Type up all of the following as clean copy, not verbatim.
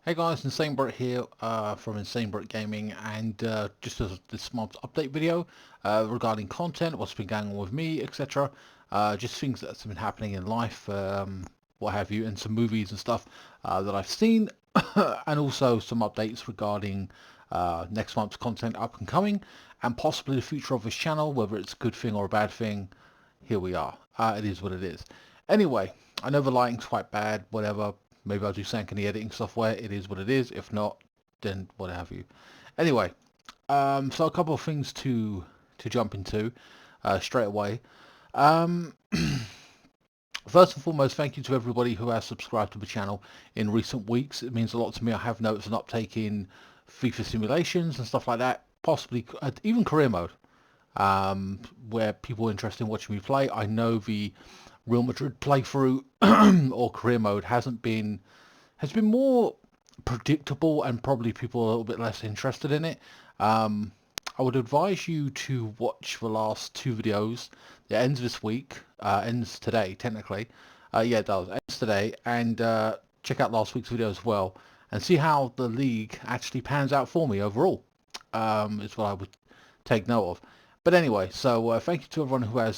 Hey guys, InsaneBrit here from InsaneBrit Gaming, and just as this month's update video regarding content, what's been going on with me, etc. Just things that's been happening in life, what have you, and some movies and stuff that I've seen, and also some updates regarding next month's content up and coming, and possibly the future of this channel, whether it's a good thing or a bad thing. Here we are. It is what it is. Anyway, I know the lighting's quite bad, whatever. Maybe I'll do something in the editing software. It is what it is. If not, then what have you. Anyway, so a couple of things to jump into straight away. Um, First and foremost, thank you to everybody who has subscribed to the channel in recent weeks. It means a lot to me. I have noticed an uptake in FIFA simulations and stuff like that, possibly even career mode, where people are interested in watching me play. I know the Real Madrid playthrough or career mode has been more predictable, and probably people are a little bit less interested in it. I would advise you to watch the last two videos. It ends this week, ends today technically. Yeah, it does. Ends today, and check out last week's video as well, and see how the league actually pans out for me overall. Is what I would take note of. But anyway, so thank you to everyone who has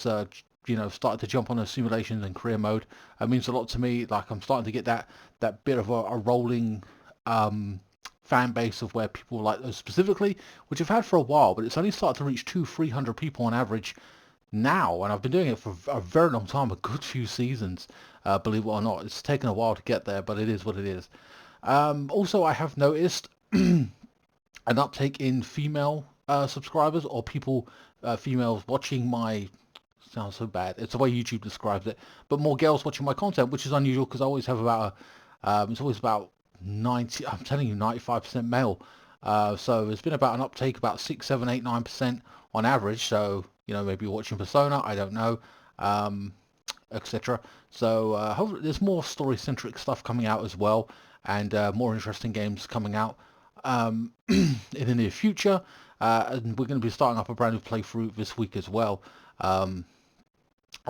started to jump on the simulations and career mode. It means a lot to me. Like, I'm starting to get that bit of a rolling fan base of where people like those specifically, which I've had for a while, but it's only started to reach 200-300 people on average now, and I've been doing it for a very long time, a good few seasons, believe it or not. It's taken a while to get there, but it is what it is. Also, I have noticed an uptake in female subscribers, or people, females watching my, sounds so bad, it's the way YouTube describes it, but more girls watching my content, which is unusual because I always have about it's always about 90, I'm telling you, 95% male. So there's been about an uptake about 6, 7, 8, 9% on average. So, maybe you're watching Persona, I don't know, etc. So hopefully there's more story-centric stuff coming out as well, and more interesting games coming out in the near future. And we're going to be starting up a brand new playthrough this week as well. And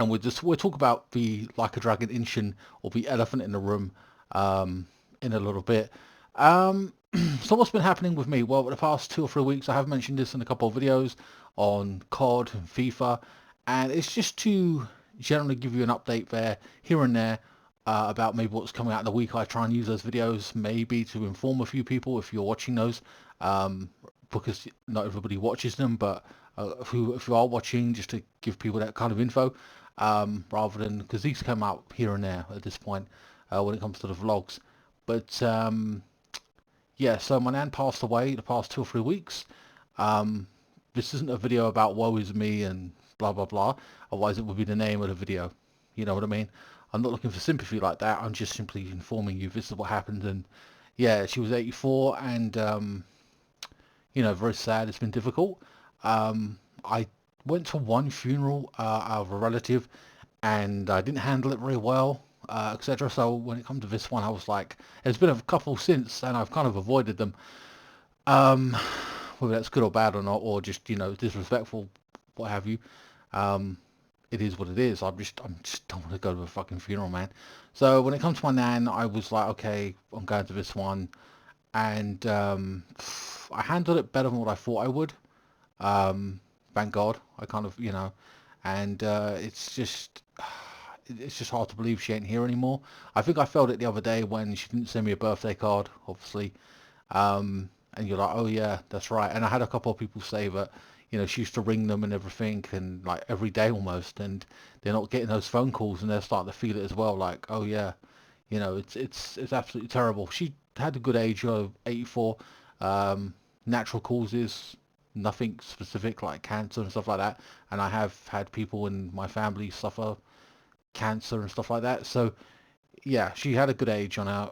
we'll talk about the Like a Dragon Inshin, or the elephant in the room, in a little bit. So what's been happening with me? Well, for the past 2 or 3 weeks, I have mentioned this in a couple of videos on COD and FIFA, and it's just to generally give you an update there, here and there, about maybe what's coming out in the week. I try and use those videos maybe to inform a few people if you're watching those, because not everybody watches them, but if you are watching, just to give people that kind of info, rather than, because these come out here and there at this point when it comes to the vlogs. But yeah, so my nan passed away the past 2 or 3 weeks. This isn't a video about woe is me and blah blah blah, otherwise it would be the name of the video. You know what I mean? I'm not looking for sympathy like that. I'm just simply informing you this is what happened. And yeah, she was 84, and very sad. It's been difficult. I went to one funeral of a relative, and I didn't handle it very well, etc. So when it comes to this one, I was like, there's been a couple since, and I've kind of avoided them. Um, Whether that's good or bad or not, or just disrespectful, what have you. Um, it is what it is. I'm just don't want to go to a fucking funeral, man. So when it comes to my nan, I was like, okay, I'm going to this one, and I handled it better than what I thought I would. Thank God. I kind of, and it's just hard to believe she ain't here anymore. I think I felt it the other day when she didn't send me a birthday card, obviously. And you're like, oh yeah, that's right. And I had a couple of people say that, she used to ring them and everything, and like every day almost, and they're not getting those phone calls, and they're starting to feel it as well. Like, oh yeah, it's absolutely terrible. She had a good age of 84. Natural causes, nothing specific like cancer and stuff like that. And I have had people in my family suffer cancer and stuff like that. So yeah, she had a good age on her,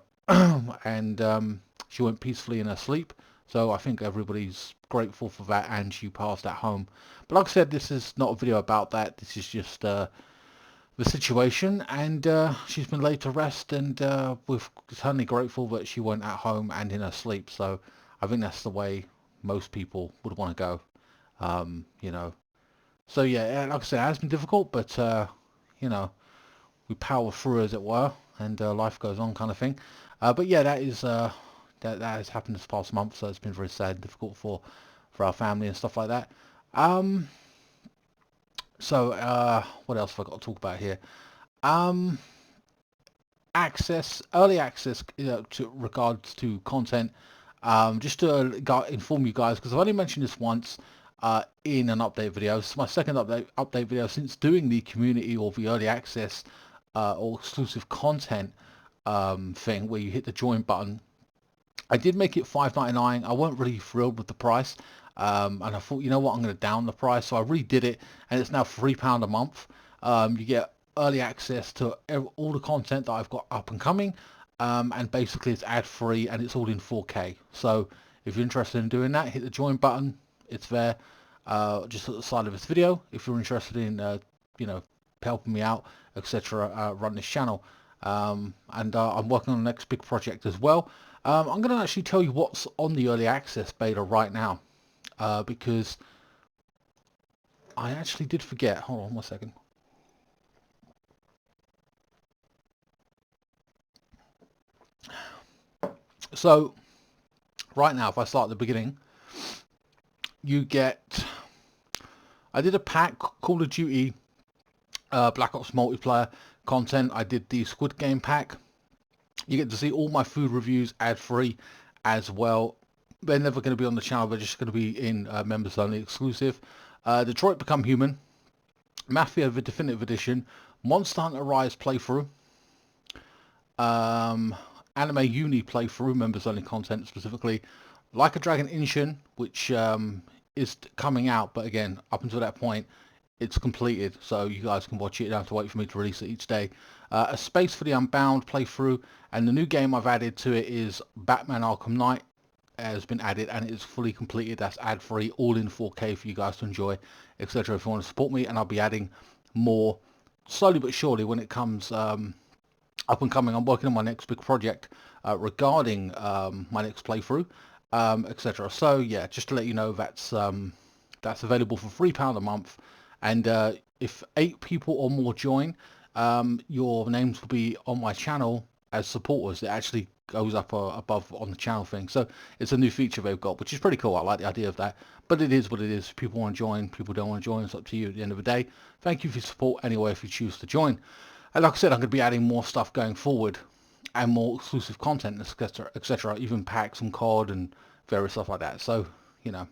and she went peacefully in her sleep. So I think everybody's grateful for that, and she passed at home. But like I said, this is not a video about that. This is just the situation, and she's been laid to rest, and we're certainly grateful that she went at home and in her sleep. So I think that's the way most people would want to go. You know. So yeah, like I said, it has been difficult, but you know, we power through, as it were, and life goes on, kind of thing. But yeah, that that has happened this past month, so it's been very sad and difficult for our family and stuff like that. So what else have I got to talk about here? Um, early access, to regards to content. Just to inform you guys, because I've only mentioned this once in an update video. It's my second update video since doing the community or the early access or exclusive content thing where you hit the join button. I did make it $5.99. I wasn't really thrilled with the price, and I thought, you know what, I'm going to down the price. So I redid it, and it's now £3 a month. You get early access to all the content that I've got up and coming, and basically it's ad free and it's all in 4K. So if you're interested in doing that, hit the join button. It's there, just at the side of this video. If you're interested in, you know, helping me out, etc., run this channel. And I'm working on the next big project as well. I'm going to actually tell you what's on the early access beta right now, because I actually did forget. Hold on 1 second. So right now, if I start at the beginning, you get, I did a pack, Call of Duty Black Ops multiplayer content. I did the Squid Game pack. You get to see all my food reviews ad-free as well. They're never going to be on the channel. They're just going to be in members only exclusive. Detroit Become Human, Mafia the Definitive Edition, Monster Hunter Rise playthrough, Anime Uni playthrough, members only content specifically, Like a Dragon Inshin, which is coming out, but again, up until that point, it's completed, so you guys can watch it. You don't have to wait for me to release it each day. A Space for the Unbound playthrough, and the new game I've added to it is Batman Arkham Knight has been added, and it is fully completed. That's ad-free, all in 4K for you guys to enjoy, etc. If you want to support me, and I'll be adding more slowly but surely when it comes up and coming. I'm working on my next big project regarding my next playthrough, etc. So yeah, just to let you know, that's available for £3 a month. And if 8 people or more join, your names will be on my channel as supporters. It actually goes up above on the channel thing. So it's a new feature they've got, which is pretty cool. I like the idea of that. But it is what it is. People want to join, people don't want to join. It's up to you at the end of the day. Thank you for your support anyway if you choose to join. And like I said, I'm going to be adding more stuff going forward and more exclusive content, etc., etc., even packs and COD and various stuff like that. So, you know,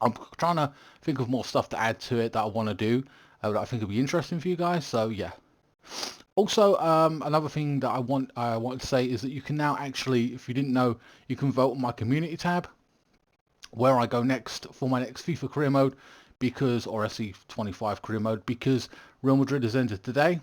I'm trying to think of more stuff to add to it that I want to do, that I think would be interesting for you guys. So yeah. Also, another thing that I want to say is that you can now actually, if you didn't know, you can vote on my community tab where I go next for my next FIFA career mode, because, or SC25 career mode, because Real Madrid has ended today.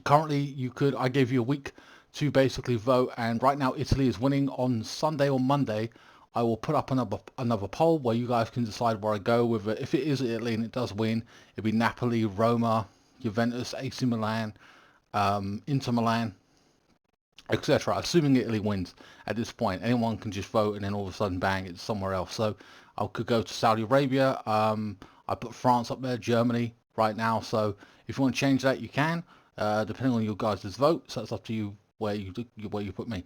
Currently, I gave you a week to basically vote, and right now Italy is winning. On Sunday or Monday, I will put up another poll where you guys can decide where I go with it. If it is Italy and it does win, it'll be Napoli, Roma, Juventus, AC Milan, Inter Milan, etc. Assuming Italy wins at this point. Anyone can just vote and then all of a sudden, bang, it's somewhere else. So I could go to Saudi Arabia. I put France up there, Germany right now. So if you want to change that, you can, depending on your guys' vote. So it's up to you where you put me.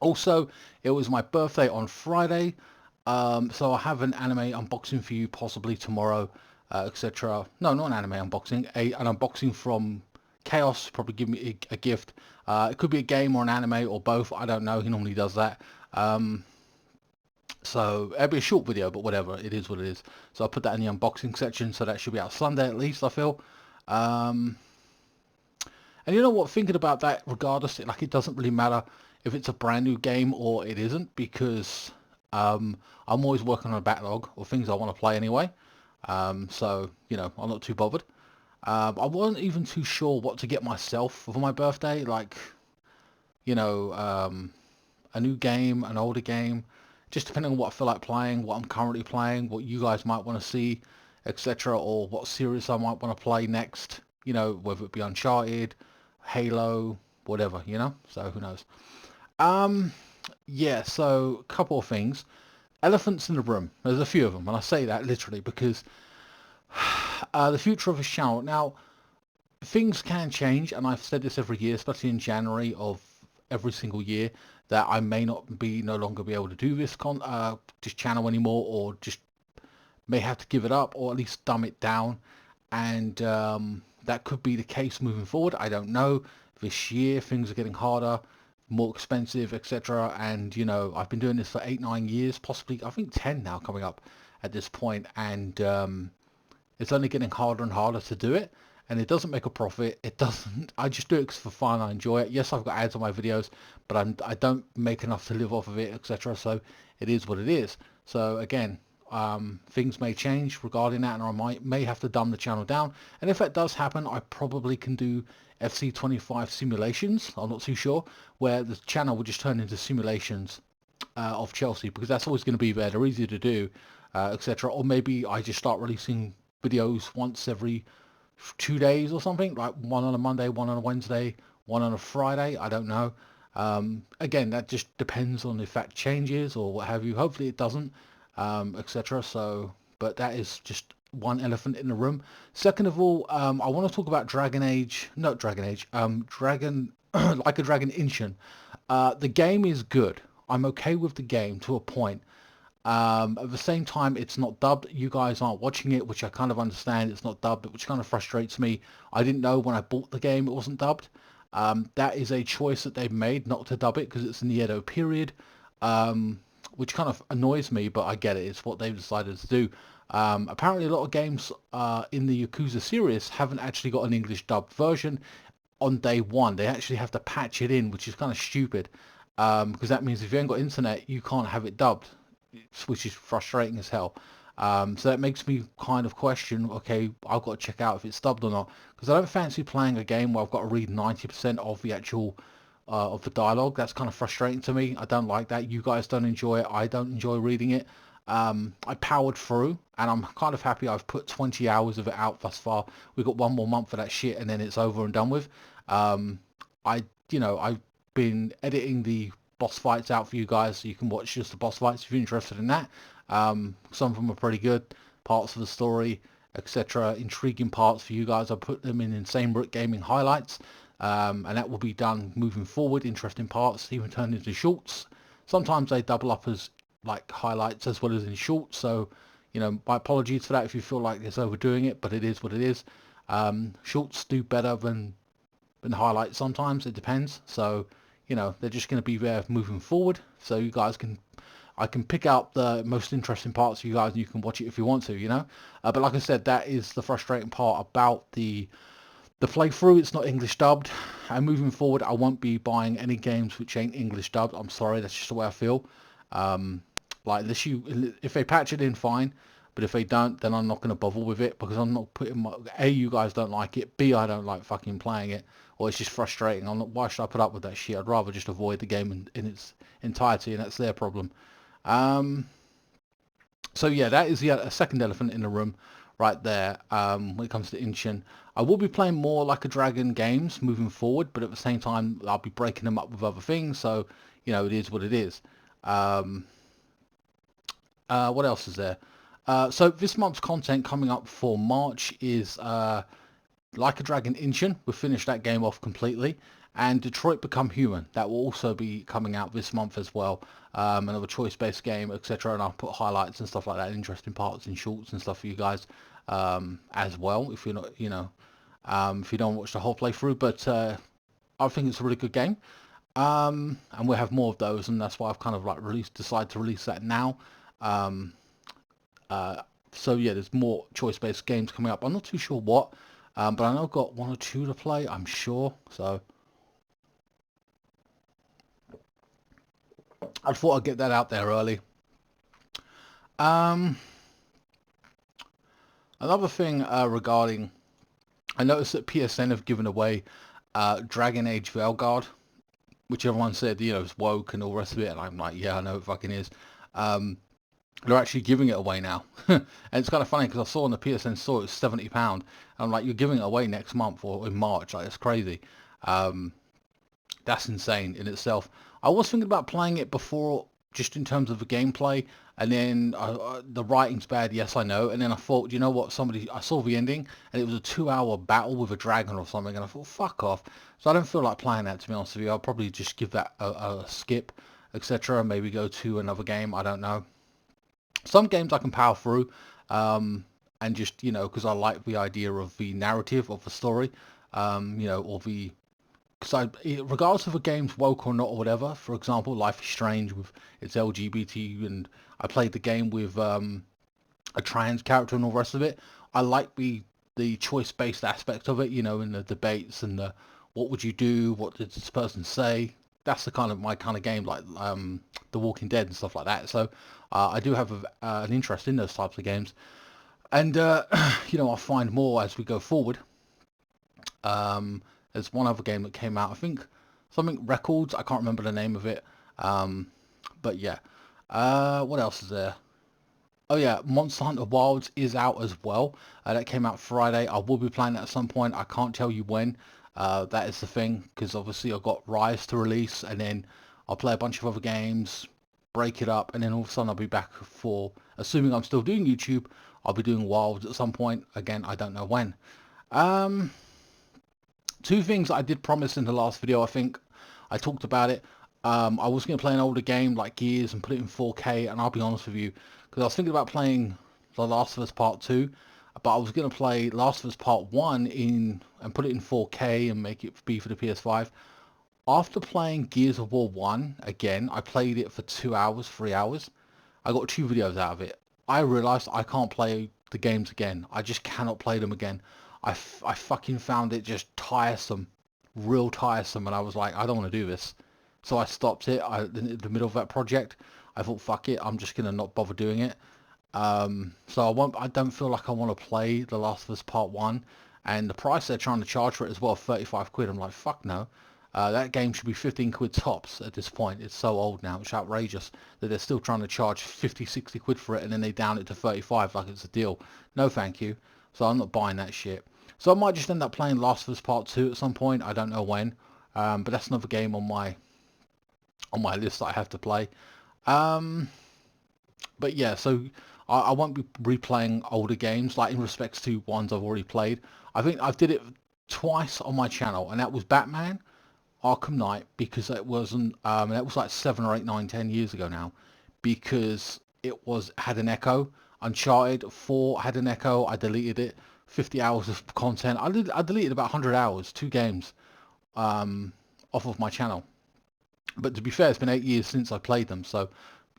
Also, it was my birthday on Friday, so I have an anime unboxing for you possibly tomorrow, etc. No, not an anime unboxing, an unboxing from Chaos. Probably give me a gift. It could be a game or an anime or both. I don't know. He normally does that. So it'll be a short video, but whatever. It is what it is. So I'll put that in the unboxing section. So that should be out Sunday at least, I feel. And you know what? Thinking about that, regardless, like it doesn't really matter if it's a brand new game or it isn't, because I'm always working on a backlog of things I want to play anyway. So, you know, I'm not too bothered. I wasn't even too sure what to get myself for my birthday, like, you know, a new game, an older game, just depending on what I feel like playing, what I'm currently playing, what you guys might want to see, etc., or what series I might want to play next, you know, whether it be Uncharted, Halo, whatever, you know, so who knows. Yeah, so a couple of things. Elephants in the room. There's a few of them, and I say that literally because the future of this channel. Now, things can change, and I've said this every year, especially in January of every single year that I may not be no longer be able to do this channel anymore, or just may have to give it up, or at least dumb it down. And that could be the case moving forward. I don't know. This year things are getting harder, more expensive, etc. And you know, I've been doing this for 8, 9 years, possibly I think 10 now coming up at this point, and it's only getting harder and harder to do it. And it doesn't make a profit. It doesn't. I just do it for fun. I enjoy it. Yes, I've got ads on my videos, but I don't make enough to live off of it, etc. So it is what it is. So again, things may change regarding that, and I may have to dumb the channel down. And if that does happen, I probably can do FC25 simulations. I'm not too sure, where the channel will just turn into simulations of Chelsea, because that's always going to be there. They're easy to do, etc. Or maybe I just start releasing videos once every 2 days or something, like one on a Monday, one on a Wednesday, one on a Friday. I don't know. Again, that just depends on if that changes or what have you. Hopefully it doesn't, etc. So, but that is just one elephant in the room. Second of all, I want to talk about Dragon Age, not Dragon Age, Dragon, like a Dragon Inshan. The game is good. I'm okay with the game to a point. At the same time, it's not dubbed. You guys aren't watching it, which I kind of understand. It's not dubbed, which kind of frustrates me. I didn't know when I bought the game it wasn't dubbed. That is a choice that they've made not to dub it because it's in the Edo period, which kind of annoys me, but I get it. It's what they've decided to do. Apparently, a lot of games in the Yakuza series haven't actually got an English dubbed version on day one. They actually have to patch it in, which is kind of stupid, because that means if you ain't got internet, you can't have it dubbed, which is frustrating as hell. So that makes me kind of question, okay, I've got to check out if it's dubbed or not, because I don't fancy playing a game where I've got to read 90% of the actual of the dialogue. That's kind of frustrating to me. I don't like that. You guys don't enjoy it. I don't enjoy reading it. I powered through, and I'm kind of happy. I've put 20 hours of it out thus far. We've got one more month for that shit, and then it's over and done with. I've been editing the boss fights out for you guys, so you can watch just the boss fights if you're interested in that. Some of them are pretty good, parts of the story, etc. Intriguing parts for you guys. I put them in INSANEBRIT Gaming highlights, and that will be done moving forward. Interesting parts even turned into shorts. Sometimes they double up as like highlights as well as in shorts, so you know, my apologies for that if you feel like it's overdoing it, but it is what it is. Shorts do better than highlights sometimes. It depends. So you know, they're just going to be there moving forward, so you guys can, I can pick out the most interesting parts for you guys and you can watch it if you want to, you know. But like I said, that is the frustrating part about the playthrough. It's not English dubbed, and moving forward I won't be buying any games which ain't English dubbed. I'm sorry, that's just the way I feel. Like if they patch it in, fine, but if they don't, then I'm not going to bother with it, because I'm not putting A, you guys don't like it, B, I don't like fucking playing it, or it's just frustrating. I'm not, why should I put up with that shit? I'd rather just avoid the game in its entirety, and that's their problem. So yeah, that is a second elephant in the room right there. When it comes to Inshin, I will be playing more Like a Dragon games moving forward, but at the same time I'll be breaking them up with other things, so you know, it is what it is. What else is there? So this month's content coming up for March is Like a Dragon Inshin. We've finished that game off completely. And Detroit Become Human. That will also be coming out this month as well. Another choice-based game, etc. And I'll put highlights and stuff like that, interesting parts and shorts and stuff for you guys as well, if you're not, you know, if you don't watch the whole playthrough. But I think it's a really good game. And we'll have more of those, and that's why I've kind of like decided to release that now. So yeah, there's more choice-based games coming up. I'm not too sure what, but I know I've got 1 or 2 to play, I'm sure. So I thought I'd get that out there early. Another thing regarding, I noticed that PSN have given away Dragon Age Veilguard, which everyone said, you know, is woke and all the rest of it, and I'm like, yeah, I know it fucking is. They're actually giving it away now. And it's kind of funny because I saw on the PSN store it was £70. And I'm like, you're giving it away next month or in March. Like, it's crazy. That's insane in itself. I was thinking about playing it before, just in terms of the gameplay, And then the writing's bad, yes I know. And then I thought, you know what, I saw the ending, and it was a 2 hour battle with a dragon or something, and I thought, fuck off. So I don't feel like playing that, to be honest with you. I'll probably just give that a skip, etc. Maybe go to another game, I don't know. Some games I can power through, and just, because I like the idea of the narrative of the story, or the because regardless of a game's woke or not or whatever. For example, Life is Strange with its LGBT, and I played the game with a trans character and all the rest of it. I like the choice-based aspect of it, in the debates and the what would you do, what did this person say. That's the kind of my kind of game, like The Walking Dead and stuff like that. So I do have an interest in those types of games, and I'll find more as we go forward. There's one other game that came out, I think something Records, I can't remember the name of it. But yeah. What else is there? Oh yeah, Monster Hunter Wilds is out as well. That came out Friday. I will be playing that at some point. I can't tell you when. That is the thing, because obviously I've got Rise to release, and then I'll play a bunch of other games, break it up, and then all of a sudden I'll be back for, assuming I'm still doing YouTube, I'll be doing Wilds at some point. Again, I don't know when. Um, Two things I did promise in the last video, I think I talked about it. I was going to play an older game like Gears and put it in 4K, and I'll be honest with you, because I was thinking about playing The Last of Us Part 2, but I was going to play Last of Us Part 1 and put it in 4K and make it be for the PS5. After playing Gears of War 1 again, I played it for 2 hours, 3 hours. I got 2 videos out of it. I realized I can't play the games again. I just cannot play them again. I fucking found it just tiresome, real tiresome, and I was like, I don't want to do this. So I stopped it. In the middle of that project, I thought, fuck it, I'm just gonna not bother doing it. So I don't feel like I want to play The Last of Us Part 1, and the price they're trying to charge for it as well, 35 quid. I'm like, fuck no. That game should be 15 quid tops at this point. It's so old now, it's outrageous that they're still trying to charge 50, 60 quid for it, and then they down it to 35 like it's a deal. No thank you. So I'm not buying that shit. So I might just end up playing Last of Us Part 2 at some point, I don't know when. But that's another game on my list that I have to play. Um, but yeah, so I won't be replaying older games, like in respects to ones I've already played. I think I did it twice on my channel, and that was Batman, Arkham Knight, because it wasn't, that was like 7 or 8, 9, 10 years ago now, because it had an echo. Uncharted 4 had an echo. I deleted it. 50 hours of content. I deleted about 100 hours, 2 games, off of my channel. But to be fair, it's been 8 years since I played them, so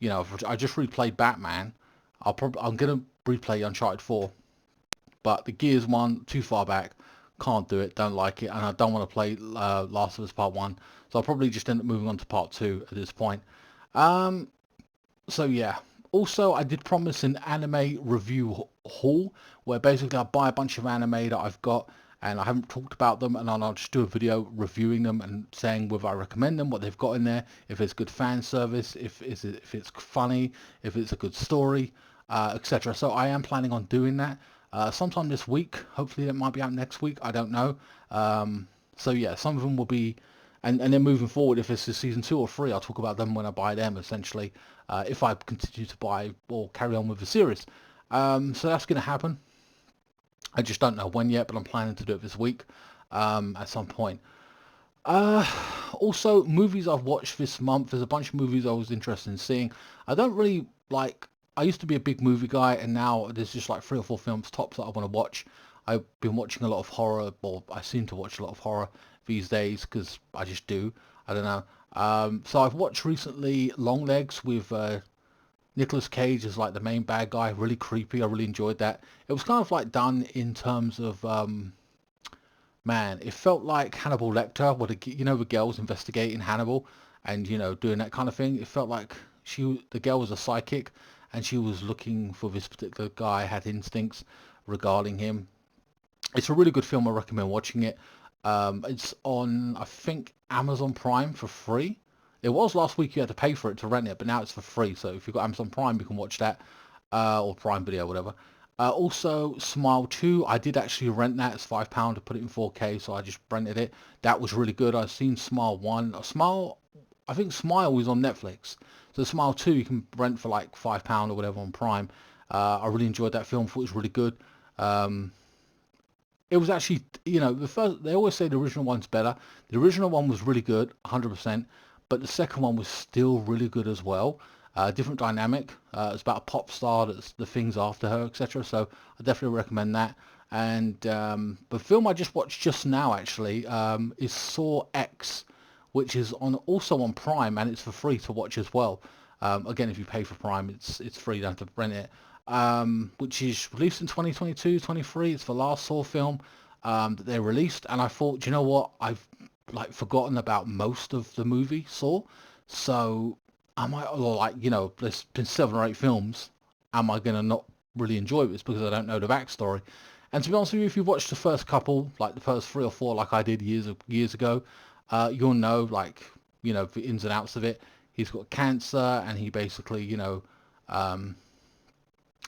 I just replayed Batman. I'm gonna replay Uncharted 4, but the Gears one too far back. Can't do it. Don't like it, and I don't want to play Last of Us Part 1. So I'll probably just end up moving on to Part 2 at this point. So yeah. Also, I did promise an anime review haul, where basically I buy a bunch of anime that I've got and I haven't talked about them, and then I'll just do a video reviewing them and saying whether I recommend them, what they've got in there, if it's good fan service, if it's funny, if it's a good story, etc. So I am planning on doing that sometime this week. Hopefully that might be out next week. I don't know. So yeah, some of them will be, and then moving forward, if it's a season 2 or 3, I'll talk about them when I buy them, essentially, if I continue to buy or carry on with the series. So that's going to happen. I just don't know when yet, but I'm planning to do it this week at some point. Also, movies I've watched this month. There's a bunch of movies I was interested in seeing. I don't really like... I used to be a big movie guy, and now there's just like 3 or 4 films tops that I want to watch. I've been watching a lot of horror, or I seem to watch a lot of horror these days, because I just do. I don't know. So I've watched recently Longlegs with Nicolas Cage as like the main bad guy. Really creepy. I really enjoyed that. It was kind of like done in terms of... man, it felt like Hannibal Lecter, where the girls investigating Hannibal and doing that kind of thing. It felt like the girl was a psychic, and she was looking for this particular guy, had instincts regarding him. It's a really good film. I recommend watching it. It's on, I think, Amazon Prime for free. It was last week you had to pay for it to rent it, but now it's for free. So if you've got Amazon Prime, you can watch that, or Prime Video, whatever. Also, Smile 2, I did actually rent that. It's £5 to put it in 4K, so I just rented it. That was really good. I've seen Smile 1. Smile, I think Smile is on Netflix. So Smile 2 you can rent for like £5 or whatever on Prime. I really enjoyed that film. Thought it was really good. Um, it was actually, you know, the first, they always say the original one's better. The original one was really good, 100%, but the second one was still really good as well. Different dynamic. It's about a pop star that's the things after her, etc. So I definitely recommend that. And the film I just watched just now actually is Saw X, which is on also on Prime, and it's for free to watch as well. Again, if you pay for Prime, it's free, you don't have to rent it. Which is released in 2022, 23. It's the last Saw film that they released, and I thought, you know what, I've like forgotten about most of the movie Saw, so I might, or like, you know, there's been 7 or 8 films. Am I gonna not really enjoy this because I don't know the backstory? And to be honest with you, if you watch the first couple, like the first 3 or 4, like I did years ago, you'll know, like, you know, the ins and outs of it. He's got cancer, and he basically, you know, um,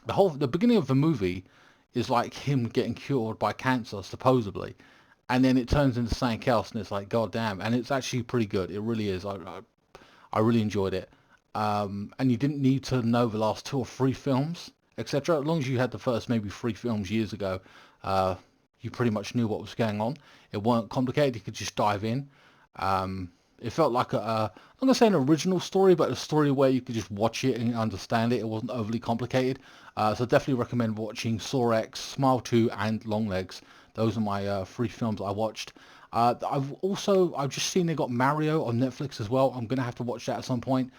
the beginning of the movie is like him getting cured by cancer supposedly, and then it turns into something else, and it's like, god damn. And it's actually pretty good. It really is. I really enjoyed it. And you didn't need to know the last 2 or 3 films, etc. As long as you had the first maybe 3 films years ago, uh, you pretty much knew what was going on. It weren't complicated. You could just dive in. It felt like I'm gonna say an original story, but a story where you could just watch it and understand it. It wasn't overly complicated. So definitely recommend watching Saw X, Smile 2, and Longlegs. Those are my 3 films I watched. I've just seen they got Mario on Netflix as well. I'm gonna have to watch that at some point,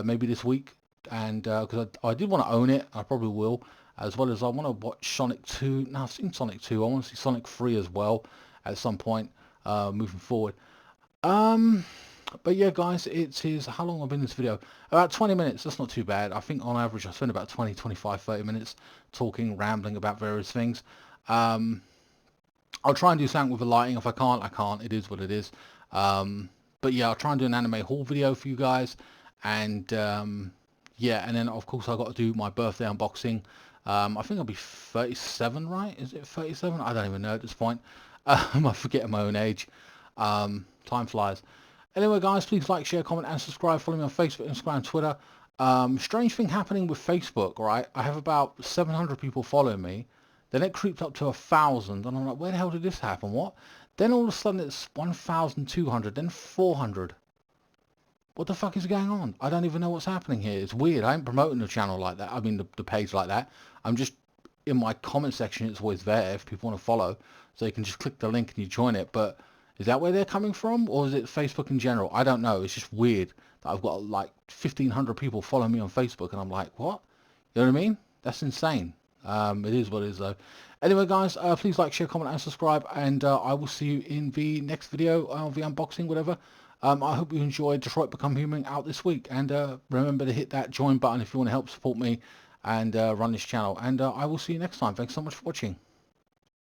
maybe this week. And because I did want to own it, I probably will, as well as I want to watch Sonic 2. Now I've seen Sonic 2. I want to see Sonic 3 as well at some point moving forward. Um, but yeah, guys, it is, how long have I been in this video? About 20 minutes. That's not too bad. I think on average I spend about 20, 25, 30 minutes talking, rambling about various things. Um, I'll try and do something with the lighting. If I can't, I can't. It is what it is. But yeah, I'll try and do an anime haul video for you guys. And yeah, and then of course I got to do my birthday unboxing. I think I'll be 37, right? Is it 37? I don't even know at this point. I forget my own age. Time flies. Anyway, guys, please like, share, comment, and subscribe. Follow me on Facebook, Instagram, Twitter. Strange thing happening with Facebook, right? I have about 700 people following me. Then it creeped up to 1,000, and I'm like, where the hell did this happen? What? Then all of a sudden it's 1,200, then 400. What the fuck is going on? I don't even know what's happening here. It's weird. I ain't promoting the channel like that. I mean, the page like that. I'm just, in my comment section, it's always there if people want to follow. So you can just click the link and you join it. But is that where they're coming from? Or is it Facebook in general? I don't know. It's just weird that I've got like 1,500 people following me on Facebook. And I'm like, what? You know what I mean? That's insane. It is what it is though. Anyway, guys, please like, share, comment, and subscribe. And I will see you in the next video of the unboxing, whatever. I hope you enjoyed Detroit Become Human out this week, and remember to hit that join button if you want to help support me and run this channel, and I will see you next time. Thanks so much for watching.